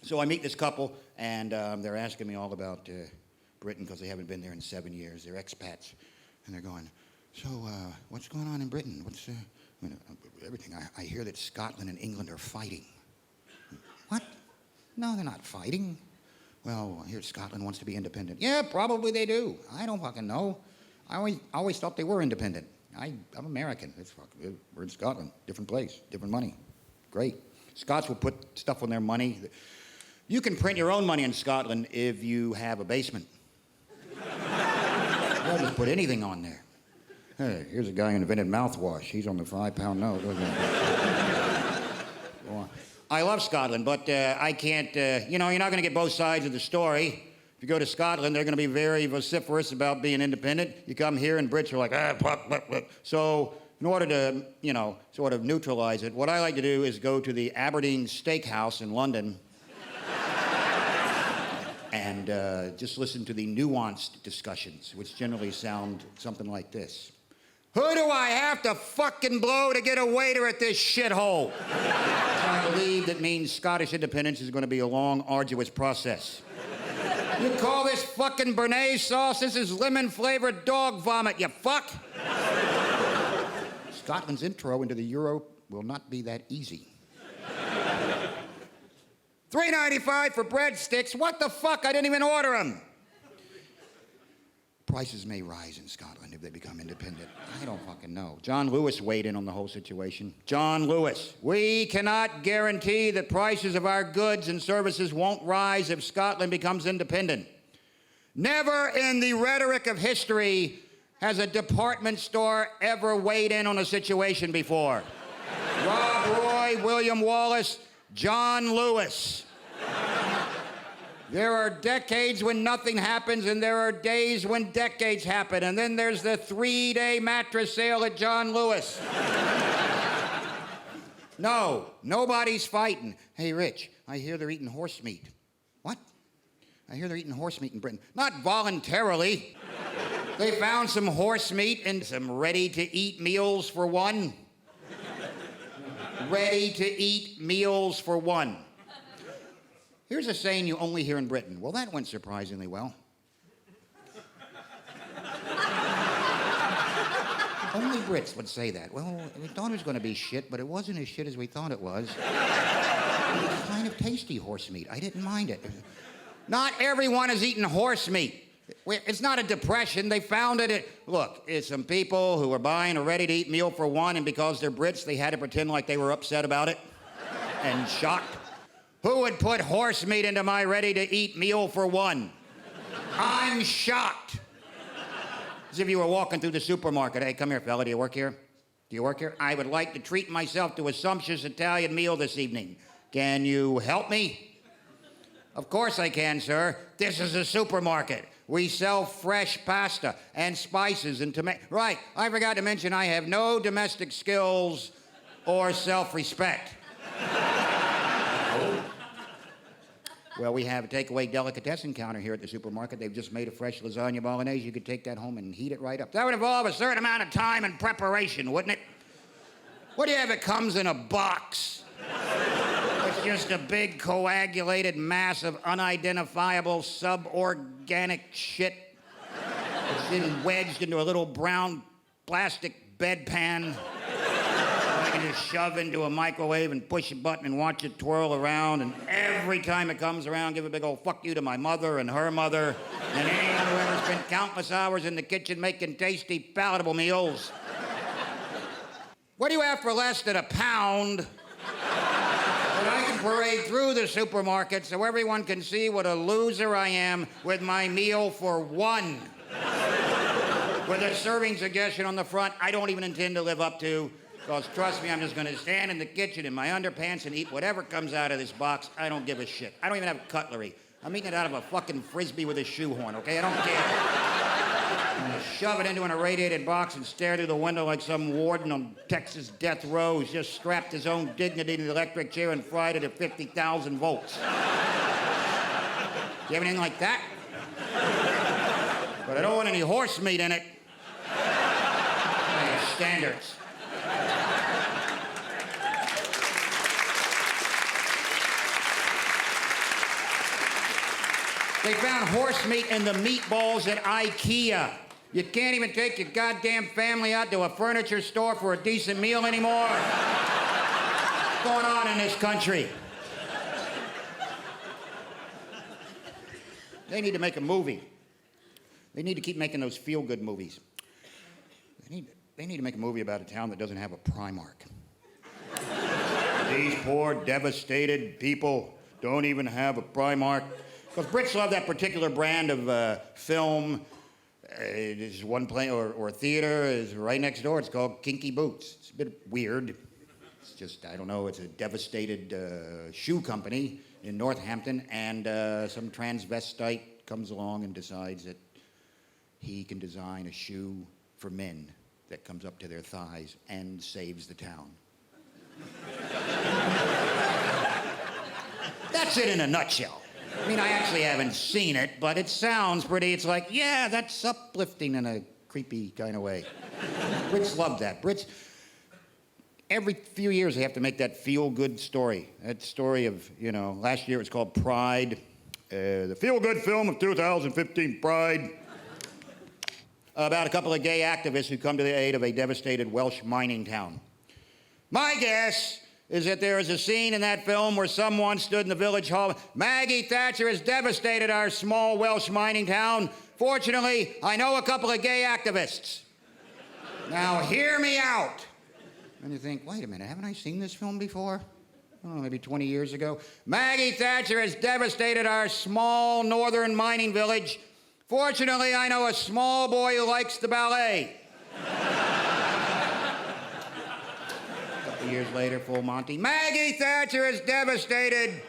So I meet this couple, and they're asking me all about Britain because they haven't been there in 7 years. They're expats, and they're going, so what's going on in Britain? What's everything? I hear that Scotland and England are fighting. What? No, they're not fighting. Well, I hear Scotland wants to be independent. Yeah, probably they do. I don't fucking know. I always thought they were independent. I'm American. We're in Scotland. Different place, different money. Great. Scots will put stuff on their money. You can print your own money in Scotland if you have a basement. They'll just put anything on there. Hey, here's a guy who invented mouthwash. He's on the £5 note. I love Scotland, but I can't, you're not going to get both sides of the story. If you go to Scotland, they're going to be very vociferous about being independent. You come here and Brits are like, blah. So in order to, sort of neutralize it, what I like to do is go to the Aberdeen Steakhouse in London and just listen to the nuanced discussions, which generally sound something like this. Who do I have to fucking blow to get a waiter at this shithole? I believe that means Scottish independence is going to be a long, arduous process. You call this fucking béarnaise sauce? This is lemon-flavored dog vomit, you fuck! Scotland's intro into the Euro will not be that easy. $3.95 for breadsticks? What the fuck? I didn't even order them. Prices may rise in Scotland if they become independent. I don't fucking know. John Lewis weighed in on the whole situation. John Lewis, we cannot guarantee that prices of our goods and services won't rise if Scotland becomes independent. Never in the rhetoric of history has a department store ever weighed in on a situation before. Rob Roy, William Wallace, John Lewis. There are decades when nothing happens, and there are days when decades happen, and then there's the 3-day mattress sale at John Lewis. No, nobody's fighting. Hey, Rich, I hear they're eating horse meat. What? I hear they're eating horse meat in Britain. Not voluntarily. They found some horse meat and some ready-to-eat meals for one. Ready-to-eat meals for one. Here's a saying you only hear in Britain. Well, that went surprisingly well. Only Brits would say that. Well, we thought it was going to be shit, but it wasn't as shit as we thought it was. It was kind of tasty horse meat. I didn't mind it. Not everyone is eating horse meat. It's not a depression. They found it. Look, it's some people who were buying a ready-to-eat meal for one, and because they're Brits, they had to pretend like they were upset about it and shocked. Who would put horse meat into my ready-to-eat meal for one? I'm shocked. As if you were walking through the supermarket. Hey, come here, fella. Do you work here? Do you work here? I would like to treat myself to a sumptuous Italian meal this evening. Can you help me? Of course I can, sir. This is a supermarket. We sell fresh pasta and spices and tomato. Right, I forgot to mention I have no domestic skills or self-respect. Well, we have a takeaway delicatessen counter here at the supermarket. They've just made a fresh lasagna bolognese. You could take that home and heat it right up. That would involve a certain amount of time and preparation, wouldn't it? What do you have? It comes in a box. It's just a big coagulated mass of unidentifiable suborganic shit. It's then wedged into a little brown plastic bedpan. I can just shove into a microwave and push a button and watch it twirl around, and every time it comes around, give a big old fuck you to my mother and her mother and anyone who ever spent countless hours in the kitchen making tasty, palatable meals. What do you have for less than £1? But I can parade through the supermarket so everyone can see what a loser I am with my meal for one. With a serving suggestion on the front I don't even intend to live up to. Because trust me, I'm just going to stand in the kitchen in my underpants and eat whatever comes out of this box. I don't give a shit. I don't even have cutlery. I'm eating it out of a fucking Frisbee with a shoehorn, okay? I don't care. I'm going to shove it into an irradiated box and stare through the window like some warden on Texas death row who's just strapped his own dignity to the electric chair and fried it at 50,000 volts. Do you have anything like that? But I don't want any horse meat in it. Standards. They found horse meat in the meatballs at IKEA. You can't even take your goddamn family out to a furniture store for a decent meal anymore. What's going on in this country? They need to make a movie. They need to keep making those feel-good movies. They need to make a movie about a town that doesn't have a Primark. These poor, devastated people don't even have a Primark. Because Brits love that particular brand of film. There's one play or theater is right next door. It's called Kinky Boots. It's a bit weird. It's just, I don't know, it's a devastated shoe company in Northampton, and some transvestite comes along and decides that he can design a shoe for men that comes up to their thighs and saves the town. That's it in a nutshell. I mean, I actually haven't seen it, but it sounds pretty. It's like, yeah, that's uplifting in a creepy kind of way. Brits love that. Brits, every few years they have to make that feel-good story. That story of, last year it was called Pride. The feel-good film of 2015, Pride. About a couple of gay activists who come to the aid of a devastated Welsh mining town. My guess is that there is a scene in that film where someone stood in the village hall. Maggie Thatcher has devastated our small Welsh mining town. Fortunately, I know a couple of gay activists. Now, hear me out. And you think, wait a minute, haven't I seen this film before? Oh, maybe 20 years ago. Maggie Thatcher has devastated our small northern mining village. Fortunately, I know a small boy who likes the ballet. A couple years later, full Monty. Maggie Thatcher has devastated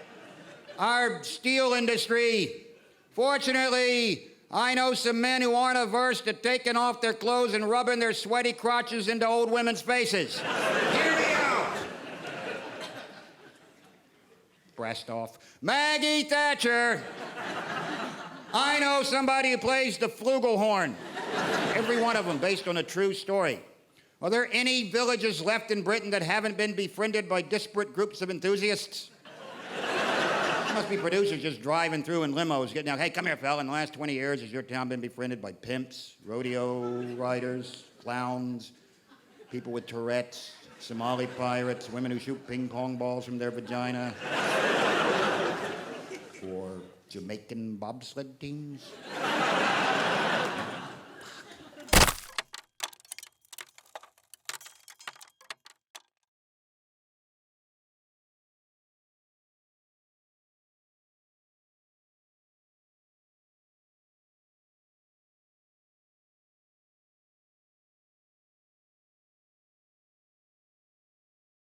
our steel industry. Fortunately, I know some men who aren't averse to taking off their clothes and rubbing their sweaty crotches into old women's faces. Hear me out. Breast off. Maggie Thatcher. I know somebody who plays the flugelhorn. Every one of them based on a true story. Are there any villages left in Britain that haven't been befriended by disparate groups of enthusiasts? There must be producers just driving through in limos getting out. Hey, come here, fella. In the last 20 years, has your town been befriended by pimps, rodeo riders, clowns, people with Tourette's, Somali pirates, women who shoot ping pong balls from their vagina, or Jamaican bobsled teams?